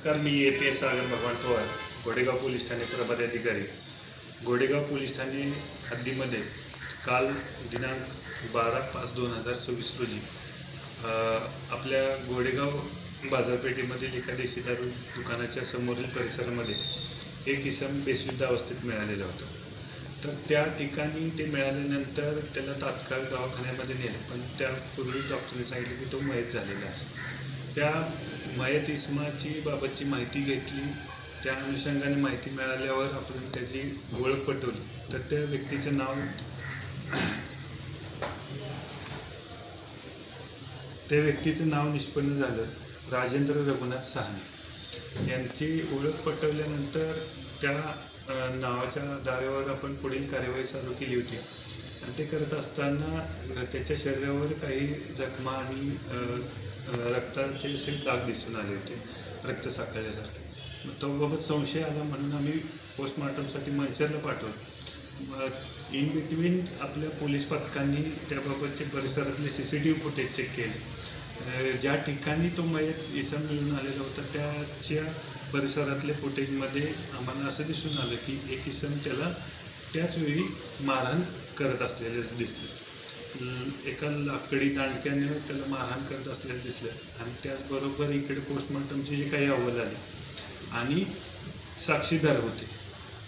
नमस्कार, मी APS सागर भगवान Pawar, घोडेगाव police Thane प्रभारी अधिकारी. घोडेगाव पोलीस ठाणे हद्दीमध्ये काल दिनांक 12/5/2026 रोजी आपल्या घोडेगाव बाजारपेठेमधील एका देशी दारू दुकानाच्या समोरील परिसरामध्ये एक इसम बेशुद्ध अवस्थेत मिळालेलं होतं. तर त्या ठिकाणी ते मिळाल्यानंतर त्याला तात्काळ दवाखान्यामध्ये नेलं, पण त्यापूर्वी डॉक्टरने सांगितलं की तो मयत झालेला आहे. त्या मयत इसमाची बाबतची माहिती घेतली. त्या अनुषंगाने माहिती मिळाल्यावर आपण त्याची ओळख पटवली. तर त्या व्यक्तीचं नाव निष्पन्न झालं राजेंद्र रघुनाथ साहनी. यांची ओळख पटवल्यानंतर त्या नावाच्या आधारावर आपण पुढील कार्यवाही चालू केली होती. आणि ते करत असताना त्याच्या शरीरावर काही जखमा आणि रक्ताचे असे डाग दिसून आले होते, रक्त साकळल्यासारखे. तो बाबत संशय आला म्हणून आम्ही पोस्टमॉर्टमसाठी मंचरला पाठवलं. इन बिटवीन आपल्या पोलीस पथकांनी त्याबाबतचे परिसरातले CCTV फुटेज चेक केले. ज्या ठिकाणी तो मयत इसम मिळून आलेला होता त्याच्या परिसरातल्या फुटेजमध्ये आम्हाला असं दिसून आलं की एक इसम त्याला त्याचवेळी मारहाण करत असलेलं दिसलं. एका लाकडी दांडक्याने त्याला मारहाण करत असलेलं दिसलं. आणि त्याचबरोबर इकडे पोस्टमॉर्टमचे जे काही अहवाल आले आणि साक्षीदार होते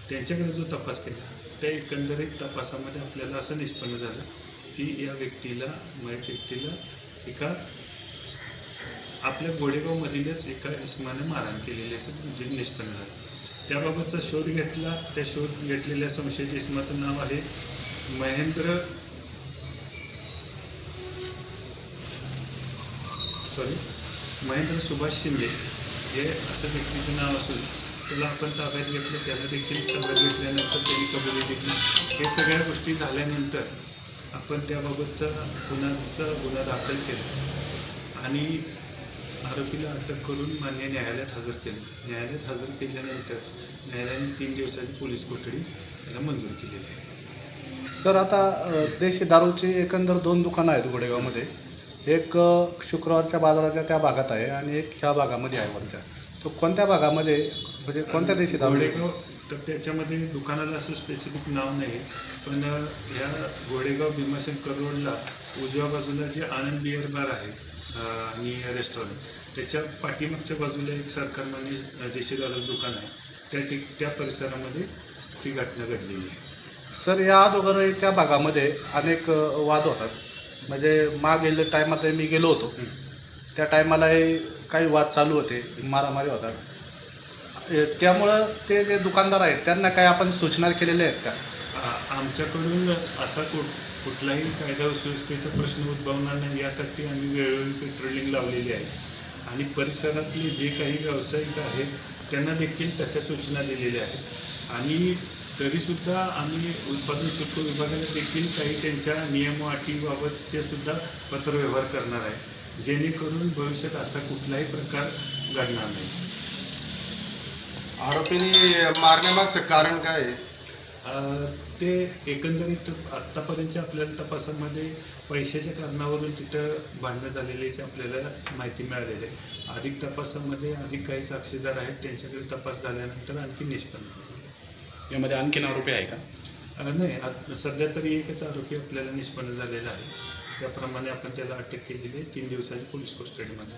त्यांच्याकडे जो तपास केला, त्या एकंदरीत तपासामध्ये आपल्याला असं निष्पन्न झालं की या मयत व्यक्तीला एका आपल्या घोडेगावमधीलच एका इसमाने मारहाण केलेल्याचं निष्पन्न झालं. त्याबाबतचा शोध घेतला. त्या शोध घेतलेल्या संशयित इसमाचं नाव आहे महेंद्र सुभाष शिंदे हे असं व्यक्तीचं नाव असून त्याला आपण ताब्यात घेतलं. त्याला देखील ताब्यात घेतल्यानंतर त्यांनी कबुली दिली. हे सगळ्या गोष्टी झाल्यानंतर आपण त्याबाबतचा गुन्हा दाखल केला आणि आरोपीला अटक करून मान्य न्यायालयात हजर केलं. न्यायालयात हजर केल्यानंतर न्यायालयाने 3 दिवसाची पोलीस कोठडी त्याला मंजूर केलेली आहे. सर, आता देशी दारूची एकंदर 2 दुकानं आहेत घोडेगावमध्ये. एक शुक्रवारच्या बाजाराच्या त्या भागात आहे आणि एक ह्या भागामध्ये आहे वरच्या. तो कोणत्या भागामध्ये, म्हणजे कोणत्या देशी दारू? घोडेगाव. तर त्याच्यामध्ये दुकानाला असं स्पेसिफिक नाव नाही, पण ह्या घोडेगाव भीमाशंकर रोडला उजव्या बाजूला जे आनंद बिअर बार आहे आणि रेस्टॉरंट, त्याच्या पाठीमागच्या बाजूला एक सरकारमान्य देशी दारू दुकान आहे. त्या परिसरामध्ये ती घटना घडलेली आहे. सर, या अगोदर त्या भागामध्ये अनेक वाद होतात. म्हणजे मागील टायमात मी गेलो होतो, त्या टायमाला काही वाद चालू होते, मारामारी होतात. त्यामुळं ते जे दुकानदार आहेत त्यांना काही आपण सूचना केलेल्या आहेत का? आमच्याकडून असा कुठलाही कायदा व सुव्यवस्थेचा प्रश्न उद्भवणार नाही यासाठी आम्ही वेळोवेळी पेट्रोलिंग लावलेली आहे. आणि परिसरातले जे काही व्यावसायिक आहेत त्यांना देखील तशा सूचना दिलेल्या आहेत. आणि तरीसुद्धा आम्ही उत्पादन शुल्क विभागाला देखील काही त्यांच्या नियम व अटीबाबतचे सुद्धा पत्रव्यवहार करणार आहे, जेणेकरून भविष्यात असा कुठलाही प्रकार घडणार नाही. आरोपींनी मारण्यामागचं कारण काय आहे? ते एकंदरीत आत्तापर्यंतच्या आपल्याला तपासामध्ये पैशाच्या कारणावरून तिथं भांडणं झालेल्याची आपल्याला माहिती मिळालेली आहे. अधिक तपासामध्ये अधिक काही साक्षीदार आहेत, त्यांच्याकडे तपास झाल्यानंतर आणखी निष्पन्न होईल. यामध्ये आणखीन आरोपी आहे का? नाही, सध्या तरी एकच आरोपी आपल्याला निष्पन्न झालेला आहे. त्याप्रमाणे आपण त्याला अटक केलेली आहे. 3 दिवसाची पोलीस कस्टडीमध्ये.